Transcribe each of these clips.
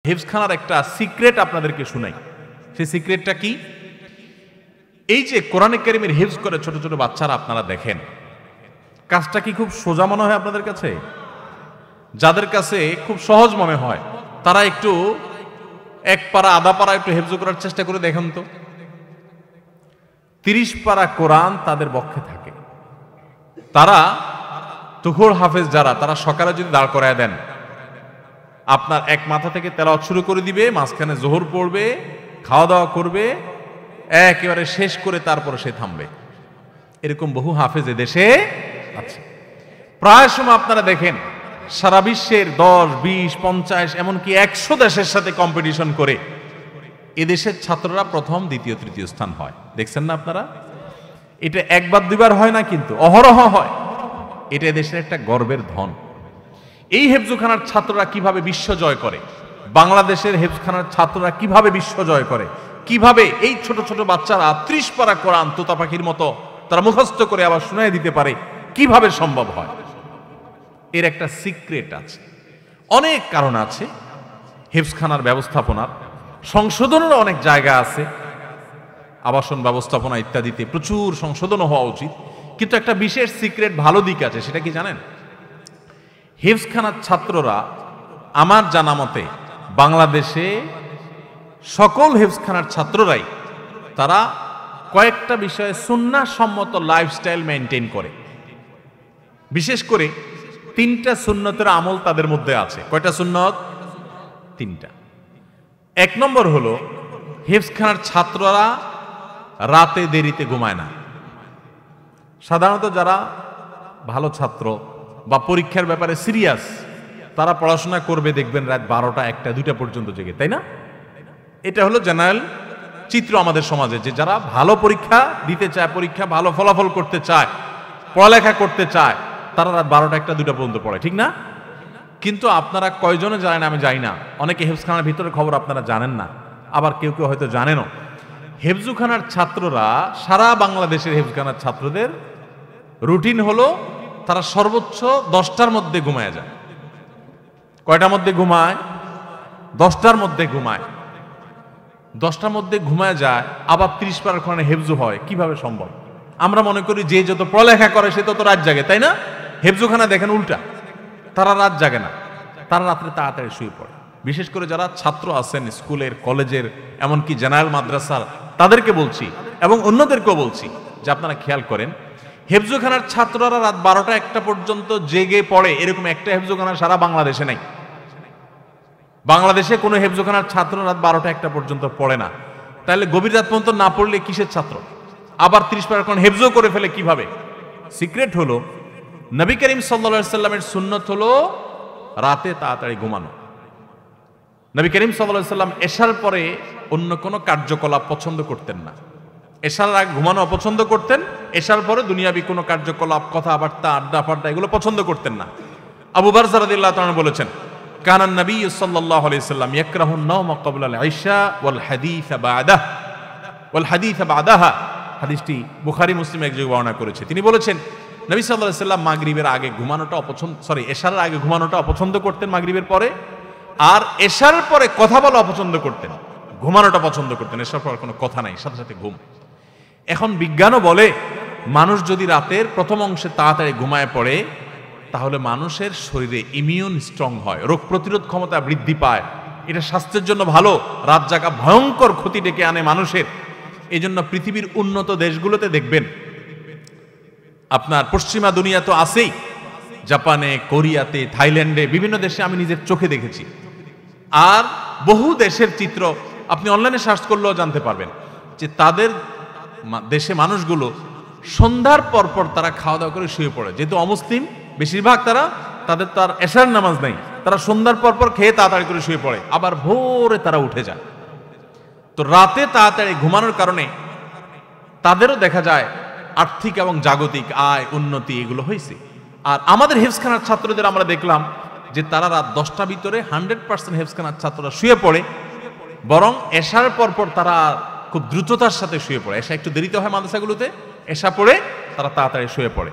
হিফজখানার একটা সিক্রেট আপনাদেরকে শুনাই। সেই সিক্রেটটা কি? এই যে কোরআনে কারীমের হিফজ করে ছোট ছোট বাচ্চারা আপনারা দেখেন, কাজটা কি খুব সোজা মনে হয় আপনাদের কাছে? যাদের কাছে খুব সহজ মনে হয় তারা একটু এক পারা আধা পারা একটু হিফজ করার চেষ্টা করে দেখেন তো। 30 পারা কোরআন তাদের পক্ষে থাকে। তারা তুখোড় হাফেজ যারা, তারা সকালে যদি দাঁড় করায় দেন, আপনার এক মাথা থেকে তেলাওয়াত শুরু করে দিবে, মাঝখানে জোহর পড়বে, খাওয়া দাওয়া করবে, একেবারে শেষ করে তারপর সে থামবে। এরকম বহু হাফেজ দেশে আছে। প্রায় সময় আপনারা দেখেন সারা বিশ্বের 10, 20, 50 এমনকি 100 দেশের সাথে কম্পিটিশন করে এদেশের ছাত্ররা প্রথম, দ্বিতীয়, তৃতীয় স্থান হয়। দেখছেন না আপনারা? এটা একবার দুইবার হয় না, কিন্তু অহরহ হয়। এটা দেশের একটা গর্বের ধন। এই হেফজখানার ছাত্ররা কিভাবে বিশ্ব জয় করে, বাংলাদেশের হেফজখানার ছাত্ররা কিভাবে বিশ্ব জয় করে, কিভাবে এই ছোট ছোট বাচ্চারা 30 পারা কোরআন তোতা পাখির মতো তারা মুখস্থ করে আবার শুনাই দিতে পারে, কিভাবে সম্ভব হয়? এর একটা সিক্রেট আছে, অনেক কারণ আছে। হেফজখানার ব্যবস্থাপনার সংশোধনের অনেক জায়গা আছে, আবাসন ব্যবস্থাপনা ইত্যাদিতে প্রচুর সংশোধন হওয়া উচিত। কিন্তু একটা বিশেষ সিক্রেট ভালো দিক আছে, সেটা কি জানেন? হিফজখানার ছাত্ররা, আমার জানা মতে বাংলাদেশে সকল হিফজখানার ছাত্ররাই তারা কয়েকটা বিষয়ে সুন্নাহ সম্মত লাইফস্টাইল মেনটেন করে। বিশেষ করে 3টা সুন্নতের আমল তাদের মধ্যে আছে। কয়টা সুন্নত? 3টা। 1 নম্বর হলো, হিফজখানার ছাত্ররা রাতে দেরিতে ঘুমায় না। সাধারণত যারা ভালো ছাত্র বা পরীক্ষার ব্যাপারে সিরিয়াস, তারা পড়াশোনা করবে দেখবেন রাত 12টা, 1টা, 2টা পর্যন্ত জেগে, তাই না? এটা হলো জেনারেল চিত্র আমাদের সমাজে, যে যারা ভালো পরীক্ষা দিতে চায়, পরীক্ষা ভালো ফলাফল করতে চায়, পড়ালেখা করতে চায়, তারা রাত 12টা, 1টা, 2টা পর্যন্ত পড়ে, ঠিক না? কিন্তু আপনারা কয়জনে জানেন? আমি জানি না। অনেকে হেফজখানার ভিতরে খবর আপনারা জানেন না, আবার কেউ কেউ হয়তো জানেনও। হেফজখানার ছাত্ররা, সারা বাংলাদেশের হেফজখানার ছাত্রদের রুটিন হলো তারা সর্বোচ্চ 10টার মধ্যে ঘুমায় যায়। কয়টার মধ্যে ঘুমায়? 10টার মধ্যে ঘুমায়। 10টার মধ্যে ঘুমায় যায়, আবার 30 পারার কোরআনে হেফজ হয়। কিভাবে সম্ভব? আমরা মনে করি যে যত পড়ালেখা করে সে তত রাত জাগে, তাই না? হেফজখানা দেখেন উল্টা, তারা রাত জাগে না, তারা রাত্রে তাড়াতাড়ি শুয়ে পড়ে। বিশেষ করে যারা ছাত্র আছেন স্কুলের, কলেজের, এমনকি জেনারেল মাদ্রাসার, তাদেরকে বলছি এবং অন্যদেরকেও বলছি যে আপনারা খেয়াল করেন, হেফজখানার ছাত্ররা রাত 12টা, 1টা পর্যন্ত জেগে পড়ে, এরকম একটা হেফজখানা সারা বাংলাদেশে নাই। বাংলাদেশে কোনো হেফজখানার ছাত্র রাত 12টা, 1টা পর্যন্ত পড়ে না। তাহলে গভীর রাত পর্যন্ত না পড়লে কিসের ছাত্র? আবার 30 পারা কোরআন হেফজ করে ফেলে কিভাবে? সিক্রেট হলো, নবী করিম সাল্লাল্লাহু আলাইহি সাল্লামের সুন্নত হলো রাতে তাড়াতাড়ি ঘুমানো। নবী করিম সাল্লাল্লাহু আলাইহি সাল্লাম এশার পরে অন্য কোনো কার্যকলাপ পছন্দ করতেন না। এশার আগে ঘুমানো অপছন্দ করতেন, এশার পরে দুনিয়াবি কোনো কার্যকলাপ, কথাবার্তা, আড্ডা ফাড্ডা এগুলো পছন্দ করতেন না। আবু বারজা রাদিয়াল্লাহু তাআলা বলেছেন, কানান নবী সাল্লাল্লাহু আলাইহি সাল্লাম ইয়াকরাহুন নাওমা ক্বাবলা আল ইশা ওয়াল হাদিস বাদাহা। হাদিসটি বুখারী মুসলিম এক জায়গায় বর্ণনা করেছে। তিনি বলেছেন, নবী সাল্লাল্লাহু আলাইহি সাল্লাম মাগরিবের আগে ঘুমানোটা এশার আগে ঘুমানোটা অপছন্দ করতেন মাগরিবের পরে, আর এশার পরে কথা বলা অপছন্দ করতেন, ঘুমানোটা পছন্দ করতেন। এশার পর কোনো কথা নাই, সাথে সাথে ঘুম। এখন বিজ্ঞানও বলে, মানুষ যদি রাতের প্রথম অংশে তাড়াতাড়ি ঘুমায় পড়ে, তাহলে মানুষের শরীরে ইমিউন স্ট্রং হয়, রোগ প্রতিরোধ ক্ষমতা বৃদ্ধি পায়। এটা স্বাস্থ্যের জন্য ভালো। রাত জাগা ভয়ঙ্কর ক্ষতি ডেকে আনে মানুষের। এই জন্য পৃথিবীর উন্নত দেশগুলোতে দেখবেন, আপনার পশ্চিমা দুনিয়া তো আছেই, জাপানে, কোরিয়াতে, থাইল্যান্ডে, বিভিন্ন দেশে আমি নিজের চোখে দেখেছি। আর বহু দেশের চিত্র আপনি অনলাইনে সার্চ করলেও জানতে পারবেন, যে তাদের দেশে মানুষগুলো সন্ধ্যার পরপর তারা খাওয়া দাওয়া করে শুয়ে পড়ে। যেহেতু অমুসলিম বেশিরভাগ, তাদের তো আর এশার নামাজ নাই, তারা সন্ধ্যার পরপর খেয়ে তাড়াতাড়ি করে শুয়ে পড়ে, আবার ভোরে তারা উঠে যায়। তো রাতে তাড়াতাড়ি ঘুমানোর কারণে তাদেরও দেখা যায় আর্থিক এবং জাগতিক আয় উন্নতি এগুলো হয়েছে। আর আমাদের হেফজখানার ছাত্রদের আমরা দেখলাম যে তারা রাত 10টার ভিতরে 100% হেফজখানার ছাত্ররা শুয়ে পড়ে, বরং এশার পরপর তারা খুব দ্রুততার সাথে শুয়ে পড়ে। এশা একটু দেরিতে হয় মাদ্রাসাগুলোতে, এশা পড়ে তারা তাড়াতাড়ি শুয়ে পড়ে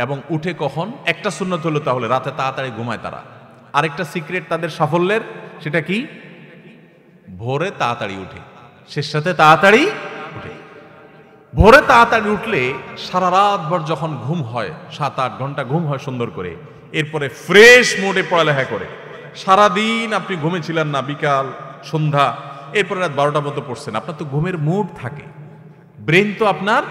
এবং উঠে কখন? একটা সুন্নত হলো তাহলে রাতে তাড়াতাড়ি ঘুমায় তারা। আরেকটা সিক্রেট তাদের সাফল্যের, সেটা কি? ভোরে তাড়াতাড়ি উঠে, শেষ সাথে তাড়াতাড়ি উঠে। ভোরে তাড়াতাড়ি উঠলে সারা রাত ভর যখন ঘুম হয়, 7-8 ঘন্টা ঘুম হয় সুন্দর করে, এরপরে ফ্রেশ মুডে পড়ালেখা করে। সারাদিন আপনি ঘুমেছিলেন না, বিকাল সন্ধ্যা, এরপরে রাত 12টা মতো পড়ছেন, আপনার তো ঘুমের মুড থাকে, ব্রেন তো আপনার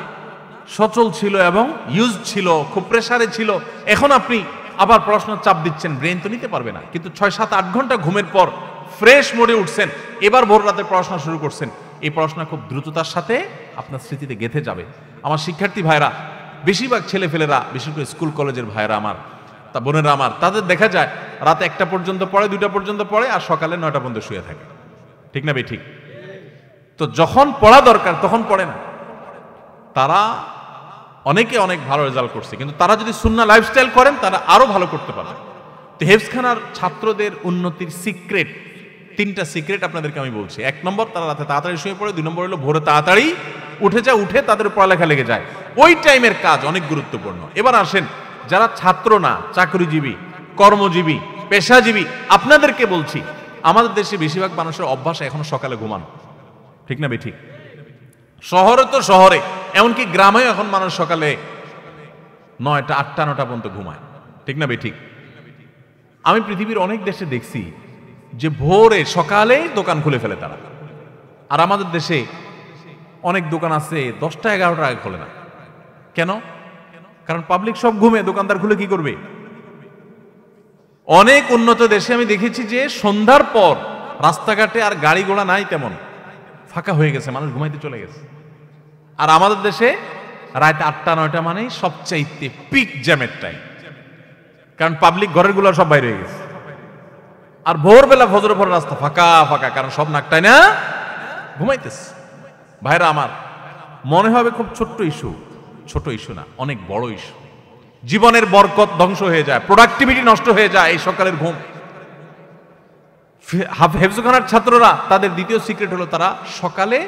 সচল ছিল এবং ইউজ ছিল, খুব প্রেসারে ছিল। এখন আপনি আবার পড়াশোনার চাপ দিচ্ছেন, ব্রেন তো নিতে পারবে না। কিন্তু 6-7-8 ঘন্টা ঘুমের পর ফ্রেশ মোডে উঠছেন, এবার ভোর রাতে পড়াশোনা শুরু করছেন, এই পড়াশোনা খুব দ্রুততার সাথে আপনার স্মৃতিতে গেঁথে যাবে। আমার শিক্ষার্থী ভাইরা, বেশিরভাগ ছেলেফেলেরা, বিশেষ করে স্কুল কলেজের ভাইরা আমার, তা বোনেরা আমার, তাদের দেখা যায় রাতে 1টা পর্যন্ত পড়ে, 2টা পর্যন্ত পড়ে, আর সকালে 9টা পর্যন্ত শুয়ে থাকে। ঠিক না ভাই? ঠিক। তো যখন পড়া দরকার তখন পড়ে না। তারা অনেকে অনেক ভালো রেজাল্ট করছে, কিন্তু তারা যদি সুন্নাহ লাইফস্টাইল করেন তারা আরো ভালো করতে পারবে। তো হেফজখানার ছাত্রদের উন্নতির সিক্রেট, 3টা সিক্রেট আপনাদেরকে আমি বলছি। 1 নম্বর, তারা রাতে তাড়াতাড়ি শুয়ে পড়ে। 2 নম্বর হলো ভোরে তাড়াতাড়ি উঠে যায়, উঠে তাদের পড়ালেখা লেগে যায়। ওই টাইমের কাজ অনেক গুরুত্বপূর্ণ। এবার আসেন, যারা ছাত্র না, চাকরিজীবী, কর্মজীবী, পেশাজীবী, আপনাদেরকে বলছি, আমাদের দেশে বেশিরভাগ মানুষের অভ্যাস এখনো সকালে ঘুমানো। ঠিক না ভাই? ঠিক। শহরে তো শহরে, এমনকি গ্রামেও এখন মানুষ সকালে 9টা, 8টা, 9টা পর্যন্ত ঘুমায়। ঠিক না ভাই? ঠিক। আমি পৃথিবীর অনেক দেশে দেখছি যে ভোরে সকালে দোকান খুলে ফেলে তারা, আর আমাদের দেশে অনেক দোকান আছে 10টা, 11টা আগে খোলে না। কেন? কারণ পাবলিক সব ঘুমে, দোকানদার খুলে কি করবে? অনেক উন্নত দেশে আমি দেখেছি যে সন্ধ্যার পর রাস্তাঘাটে আর গাড়ি ঘোড়া নাই, তেমন ফাঁকা হয়ে গেছে, মানুষ ঘুমাইতে চলে গেছে। আর আমাদের দেশে রাত 8টা, 9টা মানে সবচাইতে পিক জ্যামের টাইম, কারণ পাবলিক ঘরের গুলো সব বাইরে হয়ে গেছে। আর ভোরবেলা ফজরের পর রাস্তা ফাঁকা ফাঁকা, কারণ সব নাকটাই না ঘুমাইতেছে। ভাইরা আমার, মনে হবে খুব ছোট্ট ইস্যু, ছোট ইস্যু না, অনেক বড় ইস্যু। জীবনের বরকত ধ্বংস হয়ে যায়, প্রোডাক্টিভিটি নষ্ট হয়ে যায় এই সকালের ঘুম। হেফজখানার ছাত্ররা, তাদের দ্বিতীয় সিক্রেট হলো তারা সকালে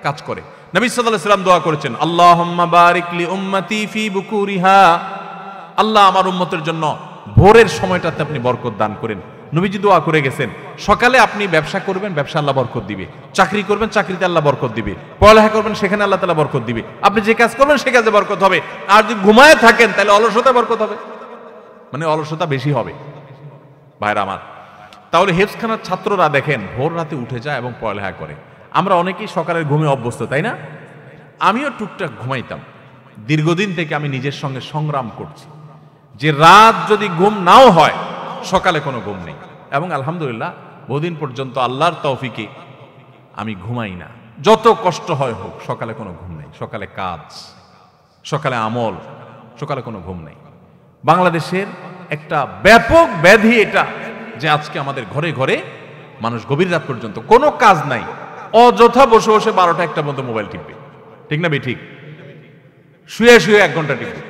কাজ করে। নবী সাল্লাল্লাহু আলাইহি ওয়াসাল্লাম দোয়া করেছেন, আল্লাহুম্মা বারিক লি উম্মতি ফি বুকুরিহা, আল্লাহ আমার উম্মতের জন্য ভোরের সময়টাতে আপনি বরকত দান করেন। নবীজি দোয়া করে গেছেন, সকালে আপনি ব্যবসা করবেন, ব্যবসা আল্লাহ বরকত দিবে। চাকরি করবেন, চাকরিতে আল্লাহ বরকত দিবে। পড়ালেখা করবেন, সেখানে আল্লাহ তাআলা বরকত দিবে। আপনি যে কাজ করবেন সে কাজে বরকত হবে। আর যদি ঘুমায় থাকেন তাহলে অলসতা বরকত হবে, মানে অলসতা বেশি হবে। ভাইরা আমার, তাহলে হেফজখানার ছাত্ররা দেখেন ভোর রাতে উঠে যায় এবং পড়ালেখা করে। আমরা অনেকেই সকালের ঘুমে অভ্যস্ত, তাই না? আমিও টুকটাক ঘুমাইতাম। দীর্ঘদিন থেকে আমি নিজের সঙ্গে সংগ্রাম করছি যে রাত যদি ঘুম নাও হয়, সকালে কোনো ঘুম নেই। এবং আলহামদুলিল্লাহ বহুদিন পর্যন্ত আল্লাহর তৌফিকে আমি ঘুমাই না। যত কষ্ট হয় হোক, সকালে কোনো ঘুম নেই। সকালে কাজ, সকালে আমল, সকালে কোনো ঘুম নেই। বাংলাদেশের একটা ব্যাপক ব্যাধি এটা, যে আজকে আমাদের ঘরে ঘরে মানুষ গভীর রাত পর্যন্ত কোনো কাজ নাই, অযথা বসে বসে 12টা, 1টা পর্যন্ত মোবাইল টিপবে। ঠিক না ভাই? ঠিক। শুয়ে শুয়ে 1 ঘন্টা টিপবে।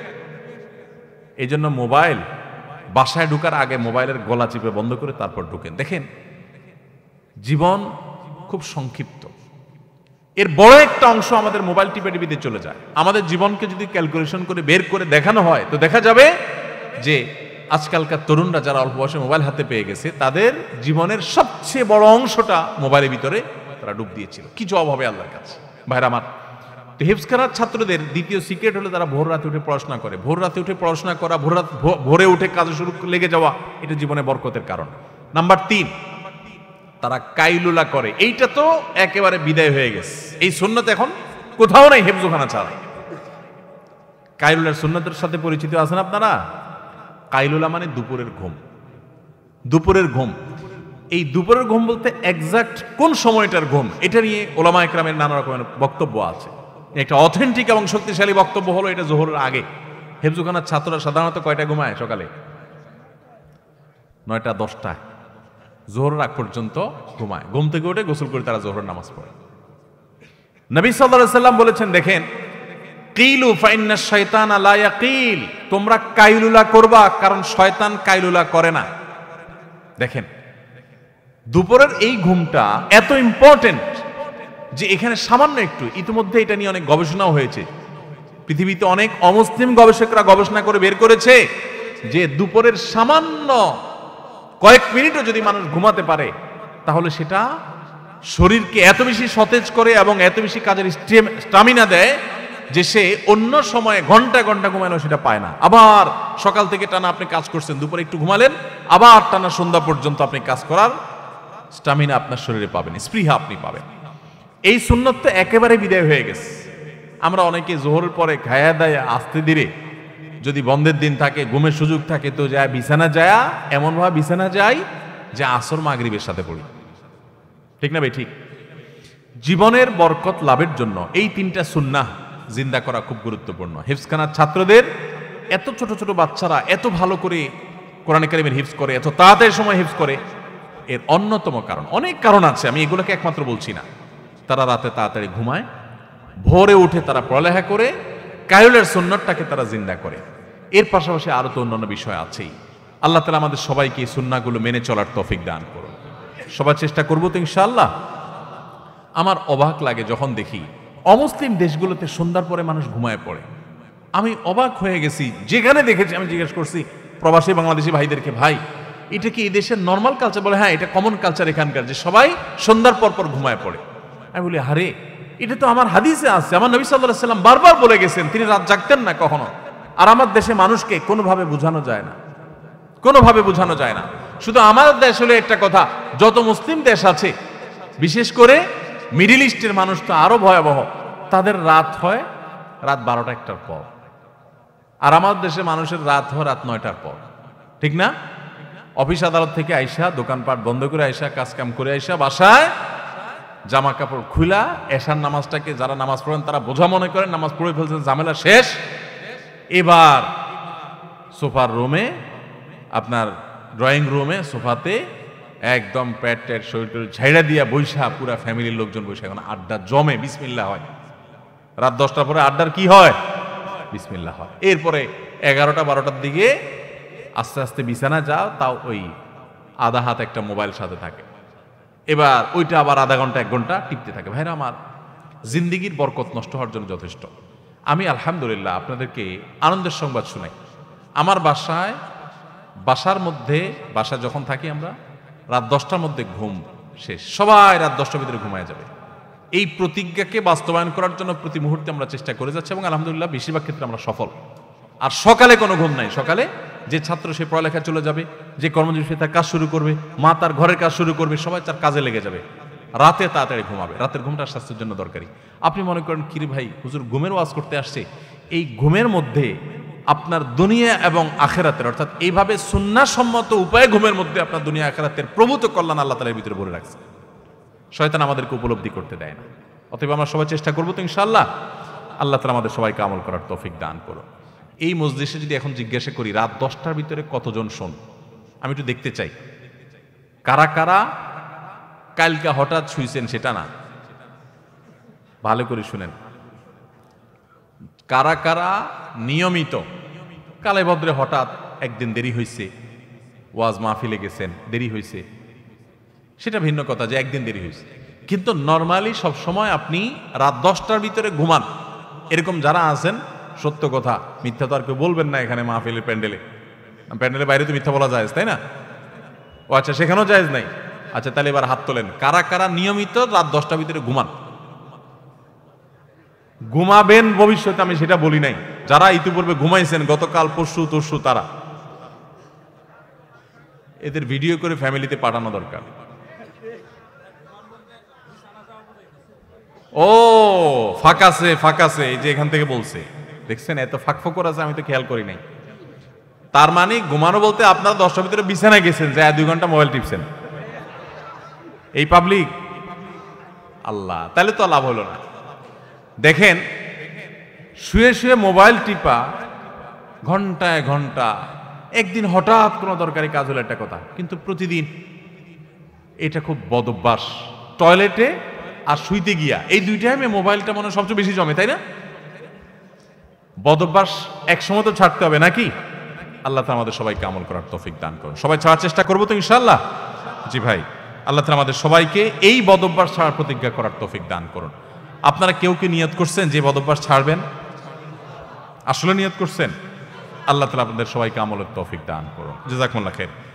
এই জন্য মোবাইল বাসায় ঢুকার আগে মোবাইলের গলা চিপে বন্ধ করে তারপর ঢুকেন। দেখেন, জীবন খুব সংক্ষিপ্ত, এর বড় একটা অংশ আমাদের মোবাইল টিপে টিপিতে চলে যায়। আমাদের জীবনকে যদি ক্যালকুলেশন করে বের করে দেখানো হয়, তো দেখা যাবে যে আজকালকার তরুণরা যারা অল্প বয়সে মোবাইল হাতে পেয়ে গেছে, তাদের জীবনের সবচেয়ে বড় অংশটা মোবাইলের ভিতরে তারা ডুব দিয়েছিল। কি জবাব হবে আল্লাহর কাছে? ভাইরা আমার, তো হেফজখানার ছাত্রদের দ্বিতীয় সিক্রেট হলো তারা ভোর রাতে উঠে পড়াশোনা করে। ভোর রাতে উঠে পড়াশোনা করা, ভোরে উঠে কাজে শুরু লেগে যাওয়া, এটা জীবনে বরকতের কারণ। নাম্বার 3, তারা কাইলুলা করে। এইটা তো একেবারে বিদায় হয়ে গেছে, এই সুন্নত এখন কোথাও নাই হেফজখানা ছাড়া। কাইলুলার সুন্নতের সাথে পরিচিত আছেন আপনারা? কাইলুলা মানে দুপুরের ঘুম। দুপুরের ঘুম, এই দুপুরের ঘুম বলতে এক্সাক্ট কোন সময়টার ঘুম, এটা নিয়ে ওলামায়ে কেরামের নানা রকমের বক্তব্য আছে। একটা অথেন্টিক এবং শক্তিশালী বক্তব্য হলো এটা জোহরের আগে। হেফজখানার ছাত্ররা সাধারণত কয়টা ঘুমায় সকালে? 9টা, 10টায়। জোহরের আগ পর্যন্ত ঘুমায়। ঘুম থেকে উঠে গোসল করে তারা জোহরের নামাজ পড়ে। নবী সাল্লাল্লাহু আলাইহি ওয়াসাল্লাম বলেছেন, দেখেন, কিলু ফাইন্নাশ শাইতানা লা ইয়াকিল, তোমরা কাইলুলা করবা, কারণ শয়তান কাইলুলা করে না। দেখেন, দুপুরের এই ঘুমটা এত ইম্পর্টেন্ট যে এখানে সামান্য একটু, ইতিমধ্যে এটা নিয়ে অনেক গবেষণাও হয়েছে। পৃথিবীতে অনেক অমুসলিম গবেষকরা গবেষণা করে বের করেছে যে দুপুরের সামান্য কয়েক মিনিটও যদি মানুষ ঘুমাতে পারে, তাহলে সেটা শরীরকে এত বেশি সতেজ করে এবং এত বেশি কাজের স্টামিনা দেয় যে সে অন্য সময়ে ঘন্টা ঘন্টা ঘুমালেও সেটা পায় না। আবার সকাল থেকে টানা আপনি কাজ করছেন, দুপুরে একটু ঘুমালেন, আবার টানা সন্ধ্যা পর্যন্ত আপনি কাজ করার স্টামিনা আপনার শরীরে পাবেন, স্পৃহা আপনি পাবেন। এই সুন্নত তো একেবারে বিদায় হয়ে গেছে। আমরা অনেকে জোহরের পরে খায়া দায়া আস্তে ধীরে যদি বন্ধের দিন থাকে, ঘুমের সুযোগ থাকে, তো যায় বিছানা যায়, এমনভাবে বিছানা যায় যে আসর মাগরিবের সাথে পড়ি। ঠিক না ভাই? ঠিক। জীবনের বরকত লাভের জন্য এই তিনটা সুন্নাহ জিন্দা করা খুব গুরুত্বপূর্ণ। হিফজখানার ছাত্রদের, এত ছোট ছোট বাচ্চারা এত ভালো করে কোরআনে কারিমের হিফজ করে, এত তাড়াতাড়ি সময় হিফজ করে, এর অন্যতম কারণ, অনেক কারণ আছে, আমি এগুলোকে একমাত্র বলছি না। তারা রাতে তাড়াতাড়ি ঘুমায়, ভোরে উঠে তারা পড়ালেখা করে, কায়ুলের সুন্নতটাকে তারা জিন্দা করে। এর পাশাপাশি আরো তো অন্যান্য বিষয় আছেই। আল্লাহ তাআলা আমাদের সবাইকে এই সুন্নাহগুলো মেনে চলার তৌফিক দান করুন। সবার চেষ্টা করবো তো ইনশাআল্লাহ। আমার অবাক লাগে যখন দেখি অমুসলিম দেশগুলোতে সন্ধ্যার পরে মানুষ ঘুমায় পড়ে। আমি অবাক হয়ে গেছি, যেখানে দেখেছি আমি জিজ্ঞেস করছি প্রবাসী বাংলাদেশি ভাইদেরকে, ভাই এটা কি এই দেশের নর্মাল কালচার? বলে হ্যাঁ, এটা কমন কালচার এখানকার, যে সবাই সন্ধ্যার পর পর ঘুমায় পড়ে। আমি বলি আরে, এটা তো আমার হাদিসে আছে, আমার নবী সাল্লাল্লাহু আলাইহি ওয়াসাল্লাম বারবার বলে গেছেন, তিনি রাত জাগতেন না কখনো। আর আমার দেশে মানুষকে কোনোভাবে বোঝানো যায় না, কোনোভাবে বোঝানো যায় না। শুধু আমার দেশ হলে একটা কথা, যত মুসলিম দেশ আছে, বিশেষ করে মিডিল ইস্টের মানুষ তো আরো ভয়াবহ, তাদের রাত হয় রাত 12টা-1টার পর, আর আমার দেশে মানুষের রাত হয় রাত 9টার পর। ঠিক না? অফিস আদালত থেকে আইসা, দোকানপাট বন্ধ করে আইসা, কাজ কাম করে আইসা বাসায় জামা কাপড় খুলা, এশার নামাজটাকে যারা নামাজ পড়েন তারা বোঝা মনে করেন নামাজ পড়ে ফেলছেন, ঝামেলা শেষ। এবার সোফার রুমে, আপনার ড্রয়িং রুমে সোফাতে একদম প্যাট ট্যাট শরীর টরীর ঝাইড়া দিয়া বৈশা, পুরা ফ্যামিলির লোকজন বৈশা এখন আড্ডা জমে, বিসমিল্লাহ হয়। রাত 10টার পরে আড্ডার কি হয়? বিসমিল্লাহ হয়। এরপরে 11টা-12টার দিকে আস্তে আস্তে বিছানা যাও, তাও ওই আধা হাত একটা মোবাইল সাথে থাকে। এবার ওইটা আবার আধা ঘন্টা 1 ঘন্টা টিপতে থাকে। ভাইরা আমার, জিন্দিগির বরকত নষ্ট হওয়ার জন্য যথেষ্ট। আমি আলহামদুলিল্লাহ আপনাদেরকে আনন্দের সংবাদ শুনাই। আমার বাসার মধ্যে, বাসা যখন থাকি আমরা, রাত 10টার মধ্যে ঘুম শেষ, সবাই রাত 10টার ভিতরে ঘুমায় যাবে। এই প্রতিজ্ঞাকে বাস্তবায়ন করার জন্য প্রতি মুহূর্তে আমরা চেষ্টা করে যাচ্ছি এবং আলহামদুলিল্লাহ বেশিরভাগ ক্ষেত্রে আমরা সফল। আর সকালে কোনো ঘুম নাই। সকালে যে ছাত্র সে পড়ালেখা চলে যাবে, যে কর্মজীবী সে তার কাজ শুরু করবে, মা তার ঘরের কাজ শুরু করবে, সবাই তার কাজে লেগে যাবে। রাতে তাড়াতাড়ি ঘুমাবে। রাতের ঘুমটা স্বাস্থ্যের জন্য দরকারি। আপনি মনে করেন কিরে ভাই, হুজুর ঘুমের ওয়াজ করতে আসছে, এই ঘুমের মধ্যে আপনার দুনিয়া এবং আখেরাতের, অর্থাৎ এইভাবে সুন্নাহসম্মত উপায়ে ঘুমের মধ্যে আপনার দুনিয়া আখেরাতের প্রভূত কল্যাণ আল্লাহ তাআলার ভিতরে ভরে রাখছে। শয়তান আমাদেরকে উপলব্ধি করতে দেয় না। অতএব আমরা সবাই চেষ্টা করবো তো ইনশাআল্লাহ। আল্লাহ তাআলা আমাদের সবাইকে আমল করার তৌফিক দান করুন। এই মজলিসে যদি এখন জিজ্ঞাসা করি রাত 10টার ভিতরে কতজন শোন, আমি একটু দেখতে চাই কারা কারা কালকে হঠাৎ শুইছেন, সেটা না, ভালো করে শুনেন, কারা কারা নিয়মিত কালে ভদ্রে হঠাৎ একদিন দেরি হয়েছে, ওয়াজ মাহফিলে গেছেন, দেরি হয়েছে, সেটা ভিন্ন কথা যে একদিন দেরি হয়েছে, কিন্তু নর্মালি সব সময় আপনি রাত 10টার ভিতরে ঘুমান, এরকম যারা আছেন, সত্য কথা, মিথ্যা তো আর কেউ বলবেন না এখানে মাহফিলের প্যান্ডেলের বাইরে তো মিথ্যা বলা যায়, তাই না? ও আচ্ছা, সেখানেও জায়েজ নাই। আচ্ছা, তাহলে এবার হাত তোলেন, কারা কারা নিয়মিত রাত 10টার ভিতরে ঘুমান? ঘুমাবেন ভবিষ্যতে, আমি সেটা বলি নাই। যারা ইতিপূর্বে ঘুমাইছেন গতকাল, পরশু, তরশু, তারা এদের ভিডিও করে ফ্যামিলিতে পাঠানো দরকার। ও ফাঁকাছে, এই যে এখান থেকে বলছে, দেখছেন এত ফাঁকফোকর আছে, আমি তো খেয়াল করি নাই। তার মানে ঘুমানো বলতে আপনারা 10টার ভিতরে বিছানায় গেছেন, যে 2 ঘন্টা মোবাইল টিপছেন, এই পাবলিক। আল্লাহ, তাহলে তো লাভ হলো না। দেখেন, শুয়ে শুয়ে মোবাইল টিপা ঘন্টায় ঘন্টা, একদিন হঠাৎ কোনো দরকারি কাজ হলো একটা কথা, কিন্তু প্রতিদিন এটা খুব বদ অভ্যাস। টয়লেটে আর শুইতে গিয়া এই 2 টাইমে মোবাইলটা মনে হয় সবচেয়ে বেশি জমে, তাই না? বদ অভ্যাস একসময় তো ছাড়তে হবে নাকি? আল্লাহ তাআলা আমাদের সবাইকে আমল করার তৌফিক দান করুন। সবাই ছাড়ার চেষ্টা করবো তো ইনশাআল্লাহ? জি ভাই, আল্লাহ তাআলা আমাদের সবাইকে এই বদ অভ্যাস ছাড়ার প্রতিজ্ঞা করার তৌফিক দান করুন। আপনারা কেউ কি নিয়ত করছেন যে বদ অভ্যাস ছাড়বেন? আসলে নিয়ত করছেন? আল্লাহ তাআলা আপনাদের সবাইকে আমলের তৌফিক দান করুন। জাযাকুমুল্লাহ খাইর।